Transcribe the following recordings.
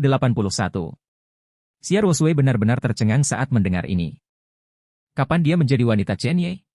81. Xia Ruosui benar-benar tercengang saat mendengar ini. Kapan dia menjadi wanita Chen Ye?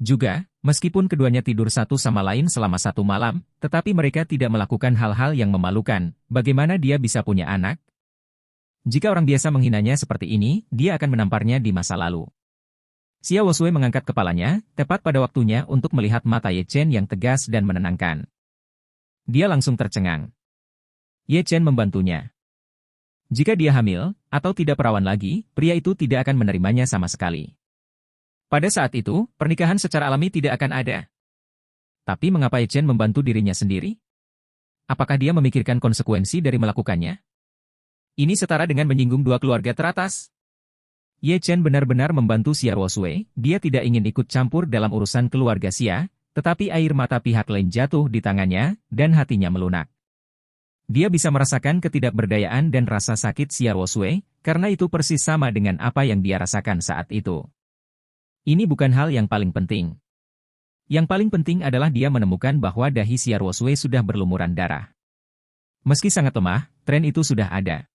Juga, meskipun keduanya tidur satu sama lain selama satu malam, tetapi mereka tidak melakukan hal-hal yang memalukan. Bagaimana dia bisa punya anak? Jika orang biasa menghinanya seperti ini, dia akan menamparnya di masa lalu. Xia Ruosui mengangkat kepalanya, tepat pada waktunya untuk melihat mata Ye Chen yang tegas dan menenangkan. Dia langsung tercengang. Ye Chen membantunya. Jika dia hamil, atau tidak perawan lagi, pria itu tidak akan menerimanya sama sekali. Pada saat itu, pernikahan secara alami tidak akan ada. Tapi mengapa Ye Chen membantu dirinya sendiri? Apakah dia memikirkan konsekuensi dari melakukannya? Ini setara dengan menyinggung dua keluarga teratas. Ye Chen benar-benar membantu Xia Ruosui, dia tidak ingin ikut campur dalam urusan keluarga Xia, tetapi air mata pihak lain jatuh di tangannya, dan hatinya melunak. Dia bisa merasakan ketidakberdayaan dan rasa sakit Xia Ruosui, karena itu persis sama dengan apa yang dia rasakan saat itu. Ini bukan hal yang paling penting. Yang paling penting adalah dia menemukan bahwa dahi Xia Ruosui sudah berlumuran darah. Meski sangat lemah, tren itu sudah ada.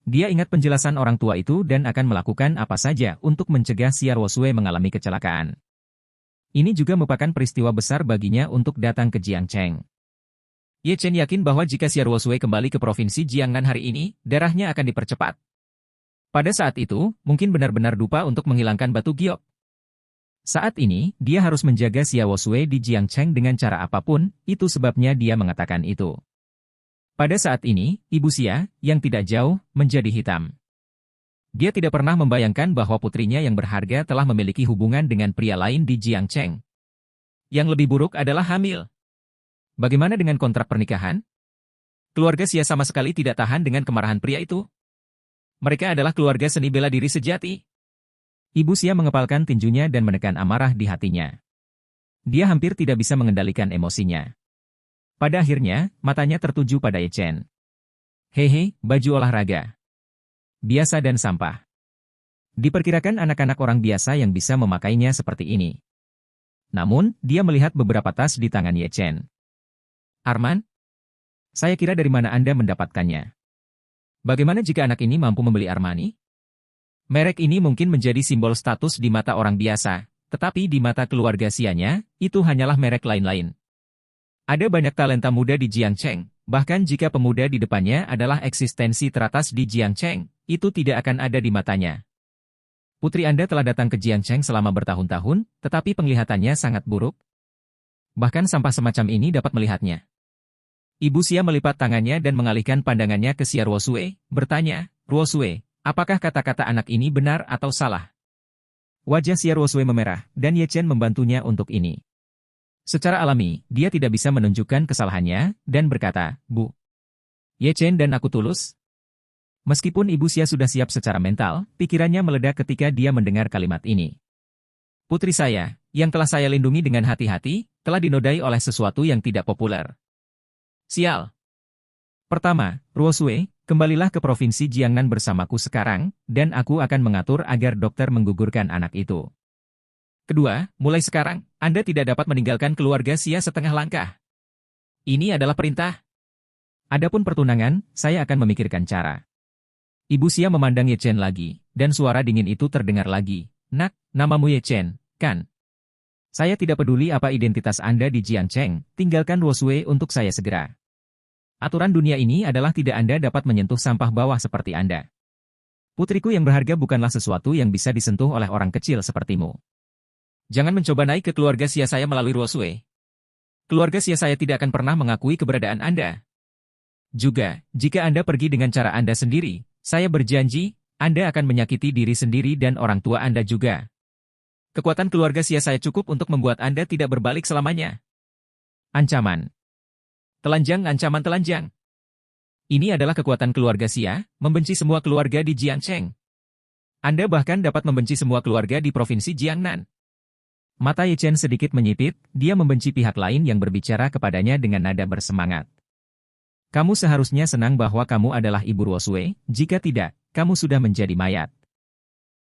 Dia ingat penjelasan orang tua itu dan akan melakukan apa saja untuk mencegah Xia Ruosui mengalami kecelakaan. Ini juga merupakan peristiwa besar baginya untuk datang ke Jiangcheng. Ye Chen yakin bahwa jika Xia Ruosui kembali ke provinsi Jiangnan hari ini, darahnya akan dipercepat. Pada saat itu, mungkin benar-benar dupa untuk menghilangkan batu giok. Saat ini, dia harus menjaga Xia Ruosui di Jiangcheng dengan cara apapun, itu sebabnya dia mengatakan itu. Pada saat ini, Ibu Xia, yang tidak jauh, menjadi hitam. Dia tidak pernah membayangkan bahwa putrinya yang berharga telah memiliki hubungan dengan pria lain di Jiangcheng. Yang lebih buruk adalah hamil. Bagaimana dengan kontrak pernikahan? Keluarga Xia sama sekali tidak tahan dengan kemarahan pria itu. Mereka adalah keluarga seni bela diri sejati. Ibu Xia mengepalkan tinjunya dan menekan amarah di hatinya. Dia hampir tidak bisa mengendalikan emosinya. Pada akhirnya, matanya tertuju pada Ye Chen. Hehe, baju olahraga. Biasa dan sampah. Diperkirakan anak-anak orang biasa yang bisa memakainya seperti ini. Namun, dia melihat beberapa tas di tangan Ye Chen. Arman? Saya kira dari mana Anda mendapatkannya? Bagaimana jika anak ini mampu membeli Armani? Merek ini mungkin menjadi simbol status di mata orang biasa, tetapi di mata keluarga Xia-nya, itu hanyalah merek lain-lain. Ada banyak talenta muda di Jiangcheng, bahkan jika pemuda di depannya adalah eksistensi teratas di Jiangcheng, itu tidak akan ada di matanya. Putri Anda telah datang ke Jiangcheng selama bertahun-tahun, tetapi penglihatannya sangat buruk. Bahkan sampah semacam ini dapat melihatnya. Ibu Xia melipat tangannya dan mengalihkan pandangannya ke Xia Ruosui, bertanya, Ruosui, apakah kata-kata anak ini benar atau salah? Wajah Xia Ruosui memerah, dan Ye Chen membantunya untuk ini. Secara alami, dia tidak bisa menunjukkan kesalahannya, dan berkata, Bu. Ye Chen dan aku tulus. Meskipun Ibu Xia sudah siap secara mental, pikirannya meledak ketika dia mendengar kalimat ini. Putri saya, yang telah saya lindungi dengan hati-hati, telah dinodai oleh sesuatu yang tidak populer. Sial. Pertama, Ruosui, kembalilah ke provinsi Jiangnan bersamaku sekarang, dan aku akan mengatur agar dokter menggugurkan anak itu. Kedua, mulai sekarang, Anda tidak dapat meninggalkan keluarga Xia setengah langkah. Ini adalah perintah. Adapun pertunangan, saya akan memikirkan cara. Ibu Xia memandang Ye Chen lagi, dan suara dingin itu terdengar lagi. Nak, namamu Ye Chen, kan? Saya tidak peduli apa identitas Anda di Jiangcheng, tinggalkan Ruosui untuk saya segera. Aturan dunia ini adalah tidak Anda dapat menyentuh sampah bawah seperti Anda. Putriku yang berharga bukanlah sesuatu yang bisa disentuh oleh orang kecil sepertimu. Jangan mencoba naik ke keluarga Xia saya melalui Ruosui. Keluarga Xia saya tidak akan pernah mengakui keberadaan Anda. Juga, jika Anda pergi dengan cara Anda sendiri, saya berjanji, Anda akan menyakiti diri sendiri dan orang tua Anda juga. Kekuatan keluarga Xia saya cukup untuk membuat Anda tidak berbalik selamanya. Ancaman. Telanjang ancaman telanjang. Ini adalah kekuatan keluarga Xia, membenci semua keluarga di Jiangcheng. Anda bahkan dapat membenci semua keluarga di provinsi Jiangnan. Mata Ye Chen sedikit menyipit, dia membenci pihak lain yang berbicara kepadanya dengan nada bersemangat. Kamu seharusnya senang bahwa kamu adalah ibu Ruosui, jika tidak, kamu sudah menjadi mayat.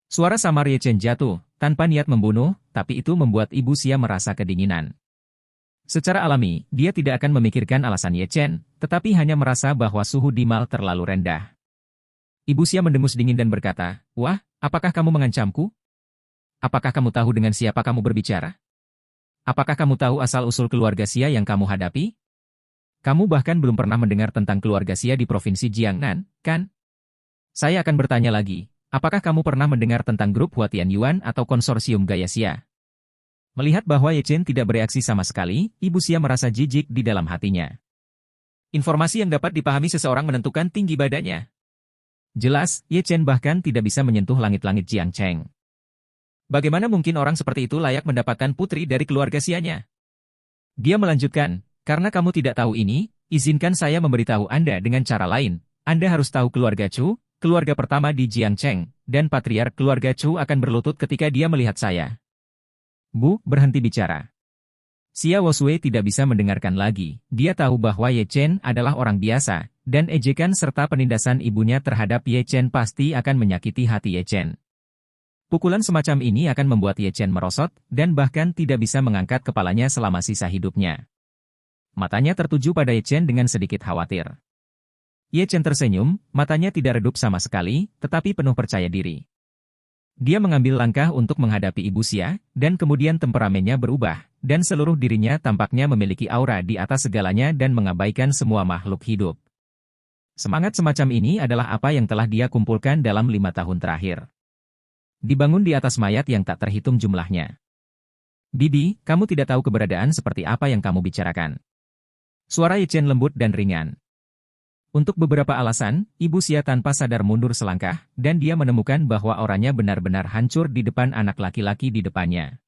Suara samar Ye Chen jatuh, tanpa niat membunuh, tapi itu membuat Ibu Xia merasa kedinginan. Secara alami, dia tidak akan memikirkan alasan Ye Chen, tetapi hanya merasa bahwa suhu di Mal terlalu rendah. Ibu Xia mendengus dingin dan berkata, "Wah, apakah kamu mengancamku? Apakah kamu tahu dengan siapa kamu berbicara? Apakah kamu tahu asal-usul keluarga Xia yang kamu hadapi? Kamu bahkan belum pernah mendengar tentang keluarga Xia di Provinsi Jiangnan, kan? Saya akan bertanya lagi, apakah kamu pernah mendengar tentang grup Huatian Yuan atau konsorsium Gaya Xia?" Melihat bahwa Ye Chen tidak bereaksi sama sekali, Ibu Xia merasa jijik di dalam hatinya. Informasi yang dapat dipahami seseorang menentukan tinggi badannya. Jelas, Ye Chen bahkan tidak bisa menyentuh langit-langit Jiang Cheng. Bagaimana mungkin orang seperti itu layak mendapatkan putri dari keluarga Xianya? Dia melanjutkan, "Karena kamu tidak tahu ini, izinkan saya memberitahu Anda dengan cara lain. Anda harus tahu keluarga Chu, keluarga pertama di Jiangcheng, dan patriark keluarga Chu akan berlutut ketika dia melihat saya." Bu, berhenti bicara. Xia Wosui tidak bisa mendengarkan lagi. Dia tahu bahwa Ye Chen adalah orang biasa, dan ejekan serta penindasan ibunya terhadap Ye Chen pasti akan menyakiti hati Ye Chen. Pukulan semacam ini akan membuat Ye Chen merosot, dan bahkan tidak bisa mengangkat kepalanya selama sisa hidupnya. Matanya tertuju pada Ye Chen dengan sedikit khawatir. Ye Chen tersenyum, matanya tidak redup sama sekali, tetapi penuh percaya diri. Dia mengambil langkah untuk menghadapi Ibu Xia, dan kemudian temperamennya berubah, dan seluruh dirinya tampaknya memiliki aura di atas segalanya dan mengabaikan semua makhluk hidup. Semangat semacam ini adalah apa yang telah dia kumpulkan dalam 5 tahun terakhir. Dibangun di atas mayat yang tak terhitung jumlahnya. "Bibi, kamu tidak tahu keberadaan seperti apa yang kamu bicarakan." Suara Ye Chen lembut dan ringan. Untuk beberapa alasan, Ibu Xia tanpa sadar mundur selangkah, dan dia menemukan bahwa orangnya benar-benar hancur di depan anak laki-laki di depannya.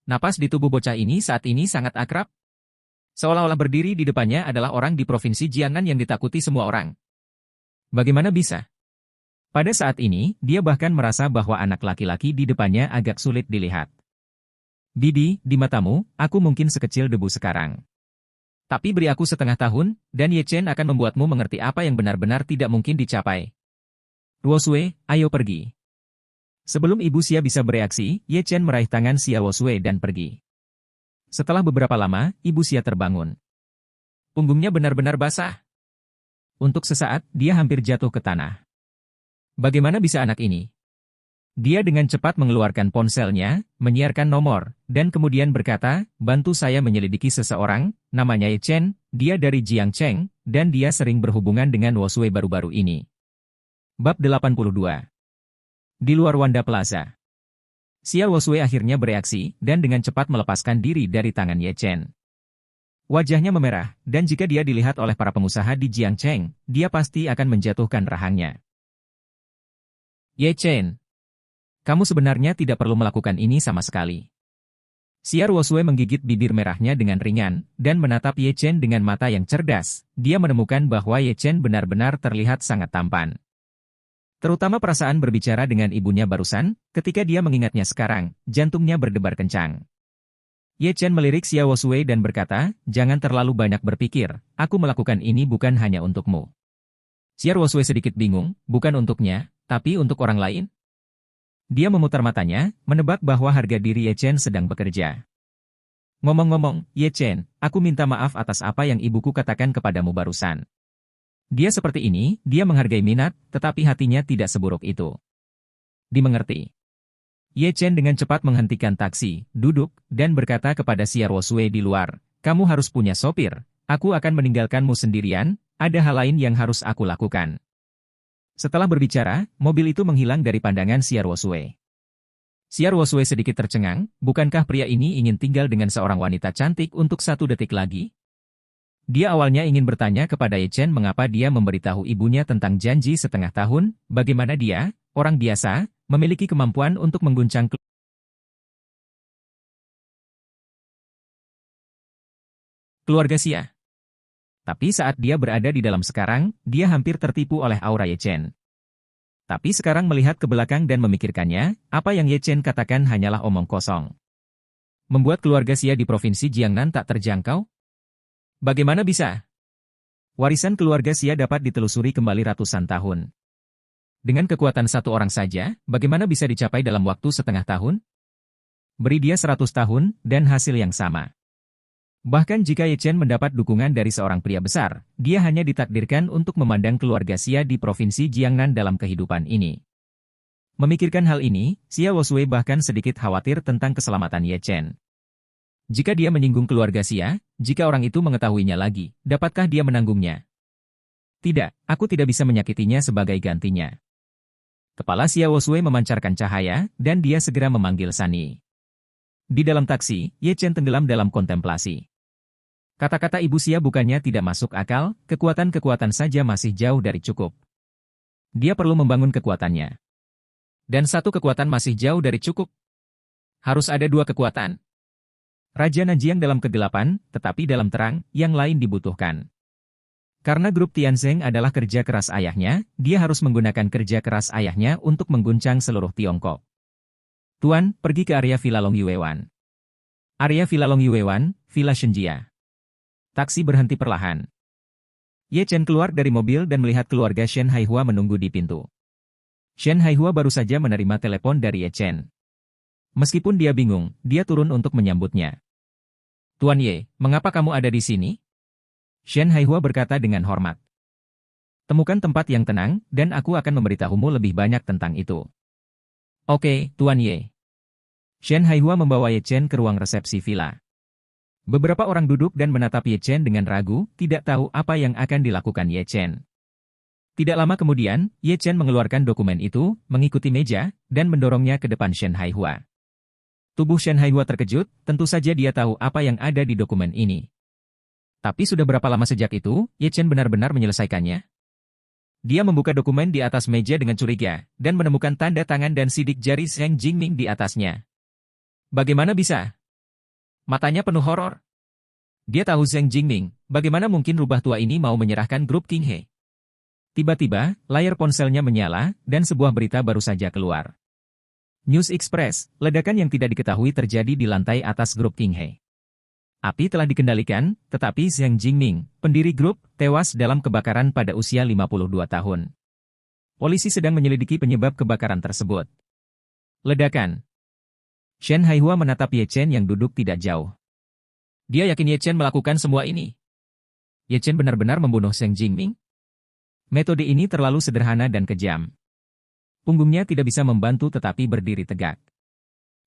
Napas di tubuh bocah ini saat ini sangat akrab. Seolah-olah berdiri di depannya adalah orang di Provinsi Jiangnan yang ditakuti semua orang. Bagaimana bisa? Pada saat ini, dia bahkan merasa bahwa anak laki-laki di depannya agak sulit dilihat. "Bibi, di matamu, aku mungkin sekecil debu sekarang. Tapi beri aku setengah tahun, dan Ye Chen akan membuatmu mengerti apa yang benar-benar tidak mungkin dicapai. Wosui, ayo pergi." Sebelum Ibu Xia bisa bereaksi, Ye Chen meraih tangan Xia Wosui dan pergi. Setelah beberapa lama, Ibu Xia terbangun. Punggungnya benar-benar basah. Untuk sesaat, dia hampir jatuh ke tanah. Bagaimana bisa anak ini? Dia dengan cepat mengeluarkan ponselnya, menyiarkan nomor, dan kemudian berkata, "Bantu saya menyelidiki seseorang, namanya Ye Chen, dia dari Jiangcheng, dan dia sering berhubungan dengan Wosui baru-baru ini." Bab 82. Di luar Wanda Plaza. Xia Wosui akhirnya bereaksi, dan dengan cepat melepaskan diri dari tangan Ye Chen. Wajahnya memerah, dan jika dia dilihat oleh para pengusaha di Jiangcheng, dia pasti akan menjatuhkan rahangnya. "Ye Chen, kamu sebenarnya tidak perlu melakukan ini sama sekali." Xia Wosui menggigit bibir merahnya dengan ringan, dan menatap Ye Chen dengan mata yang cerdas. Dia menemukan bahwa Ye Chen benar-benar terlihat sangat tampan. Terutama perasaan berbicara dengan ibunya barusan, ketika dia mengingatnya sekarang, jantungnya berdebar kencang. Ye Chen melirik Xia Wosui dan berkata, "Jangan terlalu banyak berpikir, aku melakukan ini bukan hanya untukmu." Xia Wosui sedikit bingung, bukan untuknya, tapi untuk orang lain? Dia memutar matanya, menebak bahwa harga diri Ye Chen sedang bekerja. "Ngomong-ngomong, Ye Chen, aku minta maaf atas apa yang ibuku katakan kepadamu barusan. Dia seperti ini, dia menghargai minat, tetapi hatinya tidak seburuk itu." Dimengerti. Ye Chen dengan cepat menghentikan taksi, duduk, dan berkata kepada Xia Wosui di luar, "Kamu harus punya sopir, aku akan meninggalkanmu sendirian, ada hal lain yang harus aku lakukan." Setelah berbicara, mobil itu menghilang dari pandangan Xia Wosui. Xia Wosui sedikit tercengang, bukankah pria ini ingin tinggal dengan seorang wanita cantik untuk 1 detik lagi? Dia awalnya ingin bertanya kepada Ye Chen mengapa dia memberitahu ibunya tentang janji setengah tahun, bagaimana dia, orang biasa, memiliki kemampuan untuk mengguncang keluarga Xia. Tapi saat dia berada di dalam sekarang, dia hampir tertipu oleh aura Ye Chen. Tapi sekarang melihat ke belakang dan memikirkannya, apa yang Ye Chen katakan hanyalah omong kosong. Membuat keluarga Xia di Provinsi Jiangnan tak terjangkau? Bagaimana bisa? Warisan keluarga Xia dapat ditelusuri kembali ratusan tahun. Dengan kekuatan satu orang saja, bagaimana bisa dicapai dalam waktu setengah tahun? Beri dia 100 tahun, dan hasil yang sama. Bahkan jika Ye Chen mendapat dukungan dari seorang pria besar, dia hanya ditakdirkan untuk memandang keluarga Xia di provinsi Jiangnan dalam kehidupan ini. Memikirkan hal ini, Xia Wosui bahkan sedikit khawatir tentang keselamatan Ye Chen. Jika dia menyinggung keluarga Xia, jika orang itu mengetahuinya lagi, dapatkah dia menanggungnya? Tidak, aku tidak bisa menyakitinya sebagai gantinya. Kepala Xia Wosui memancarkan cahaya, dan dia segera memanggil Sunny. Di dalam taksi, Ye Chen tenggelam dalam kontemplasi. Kata-kata Ibu Xia bukannya tidak masuk akal, kekuatan-kekuatan saja masih jauh dari cukup. Dia perlu membangun kekuatannya. Dan satu kekuatan masih jauh dari cukup. Harus ada dua kekuatan. Raja Nanjiang dalam kegelapan, tetapi dalam terang, yang lain dibutuhkan. Karena grup Tianzeng adalah kerja keras ayahnya, dia harus menggunakan kerja keras ayahnya untuk mengguncang seluruh Tiongkok. Tuan, pergi ke area Villa Long Yuewan. Area Villa Long Yuewan, Villa Shenjia. Taksi berhenti perlahan. Ye Chen keluar dari mobil dan melihat keluarga Shen Haihua menunggu di pintu. Shen Haihua baru saja menerima telepon dari Ye Chen. Meskipun dia bingung, dia turun untuk menyambutnya. Tuan Ye, mengapa kamu ada di sini? Shen Haihua berkata dengan hormat. Temukan tempat yang tenang, dan aku akan memberitahumu lebih banyak tentang itu. Oke, Tuan Ye. Shen Haihua membawa Ye Chen ke ruang resepsi villa. Beberapa orang duduk dan menatap Ye Chen dengan ragu, tidak tahu apa yang akan dilakukan Ye Chen. Tidak lama kemudian, Ye Chen mengeluarkan dokumen itu, mengikuti meja, dan mendorongnya ke depan Shen Haihua. Tubuh Shen Haihua terkejut, tentu saja dia tahu apa yang ada di dokumen ini. Tapi sudah berapa lama sejak itu, Ye Chen benar-benar menyelesaikannya? Dia membuka dokumen di atas meja dengan curiga, dan menemukan tanda tangan dan sidik jari Zheng Jingming di atasnya. Bagaimana bisa? Matanya penuh horor. Dia tahu Zheng Jingming, bagaimana mungkin rubah tua ini mau menyerahkan grup King He. Tiba-tiba, layar ponselnya menyala, dan sebuah berita baru saja keluar. News Express, ledakan yang tidak diketahui terjadi di lantai atas grup King He. Api telah dikendalikan, tetapi Zheng Jingming, pendiri grup, tewas dalam kebakaran pada usia 52 tahun. Polisi sedang menyelidiki penyebab kebakaran tersebut. Ledakan. Shen Haihua menatap Ye Chen yang duduk tidak jauh. Dia yakin Ye Chen melakukan semua ini. Ye Chen benar-benar membunuh Zheng Jingming? Metode ini terlalu sederhana dan kejam. Punggungnya tidak bisa membantu tetapi berdiri tegak.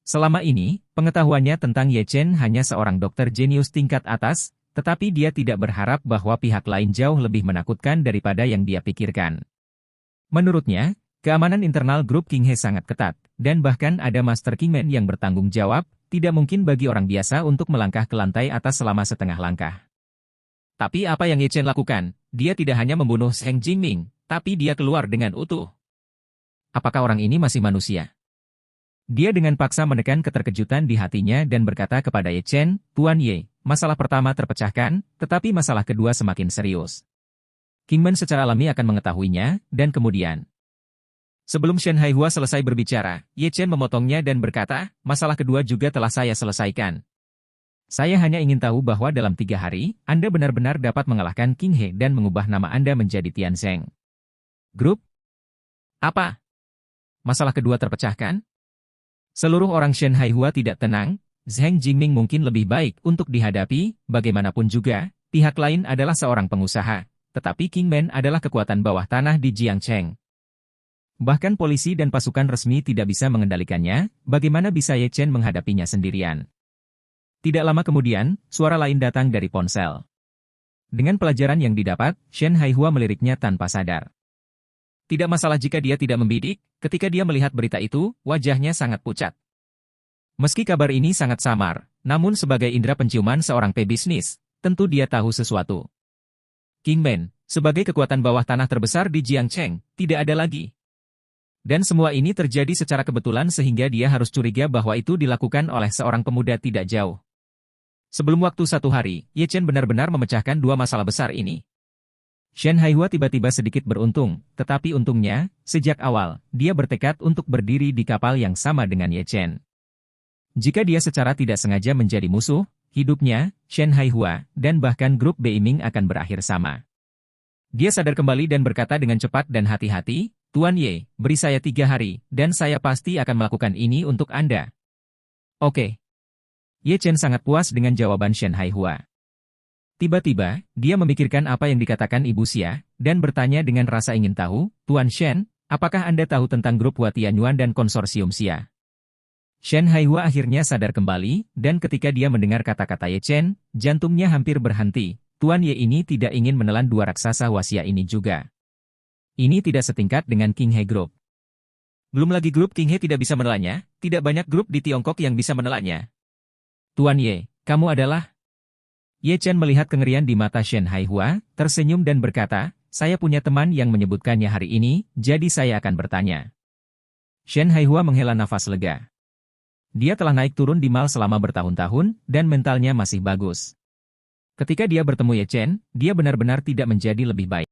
Selama ini, pengetahuannya tentang Ye Chen hanya seorang dokter jenius tingkat atas, tetapi dia tidak berharap bahwa pihak lain jauh lebih menakutkan daripada yang dia pikirkan. Menurutnya, keamanan internal grup King He sangat ketat, dan bahkan ada Master Kingman yang bertanggung jawab, tidak mungkin bagi orang biasa untuk melangkah ke lantai atas selama setengah langkah. Tapi apa yang Ye Chen lakukan? Dia tidak hanya membunuh Zheng Jingming, tapi dia keluar dengan utuh. Apakah orang ini masih manusia? Dia dengan paksa menekan keterkejutan di hatinya dan berkata kepada Ye Chen, Tuan Ye, masalah pertama terpecahkan, tetapi masalah kedua semakin serius. Kingman secara alami akan mengetahuinya, dan kemudian. Sebelum Shen Haihua selesai berbicara, Ye Chen memotongnya dan berkata, masalah kedua juga telah saya selesaikan. Saya hanya ingin tahu bahwa dalam 3 hari, Anda benar-benar dapat mengalahkan King He dan mengubah nama Anda menjadi Tianzeng Group? Apa? Masalah kedua terpecahkan? Seluruh orang Shen Haihua tidak tenang, Zheng Jingming mungkin lebih baik untuk dihadapi, bagaimanapun juga, pihak lain adalah seorang pengusaha, tetapi Kingman adalah kekuatan bawah tanah di Jiangcheng. Bahkan polisi dan pasukan resmi tidak bisa mengendalikannya, bagaimana bisa Ye Chen menghadapinya sendirian? Tidak lama kemudian, suara lain datang dari ponsel. Dengan pelajaran yang didapat, Shen Haihua meliriknya tanpa sadar. Tidak masalah jika dia tidak membidik, ketika dia melihat berita itu, wajahnya sangat pucat. Meski kabar ini sangat samar, namun sebagai indera penciuman seorang pebisnis, tentu dia tahu sesuatu. Kingman, sebagai kekuatan bawah tanah terbesar di Jiangcheng, tidak ada lagi. Dan semua ini terjadi secara kebetulan sehingga dia harus curiga bahwa itu dilakukan oleh seorang pemuda tidak jauh. Sebelum waktu 1 hari, Ye Chen benar-benar memecahkan 2 masalah besar ini. Shen Haihua tiba-tiba sedikit beruntung, tetapi untungnya, sejak awal, dia bertekad untuk berdiri di kapal yang sama dengan Ye Chen. Jika dia secara tidak sengaja menjadi musuh, hidupnya, Shen Haihua, dan bahkan grup Beiming akan berakhir sama. Dia sadar kembali dan berkata dengan cepat dan hati-hati, Tuan Ye, beri saya 3 hari, dan saya pasti akan melakukan ini untuk Anda. Oke. Ye Chen sangat puas dengan jawaban Shen Haihua. Tiba-tiba, dia memikirkan apa yang dikatakan Ibu Xia, dan bertanya dengan rasa ingin tahu, Tuan Shen, apakah Anda tahu tentang grup Hua Tianyuan dan konsorsium Xia? Shen Haihua akhirnya sadar kembali, dan ketika dia mendengar kata-kata Ye Chen, jantungnya hampir berhenti. Tuan Ye ini tidak ingin menelan dua raksasa Xia ini juga. Ini tidak setingkat dengan King He Group. Belum lagi grup King He tidak bisa menelannya, tidak banyak grup di Tiongkok yang bisa menelannya. Tuan Ye, kamu adalah... Ye Chen melihat kengerian di mata Shen Haihua, tersenyum dan berkata, saya punya teman yang menyebutkannya hari ini, jadi saya akan bertanya. Shen Haihua menghela nafas lega. Dia telah naik turun di mal selama bertahun-tahun, dan mentalnya masih bagus. Ketika dia bertemu Ye Chen, dia benar-benar tidak menjadi lebih baik.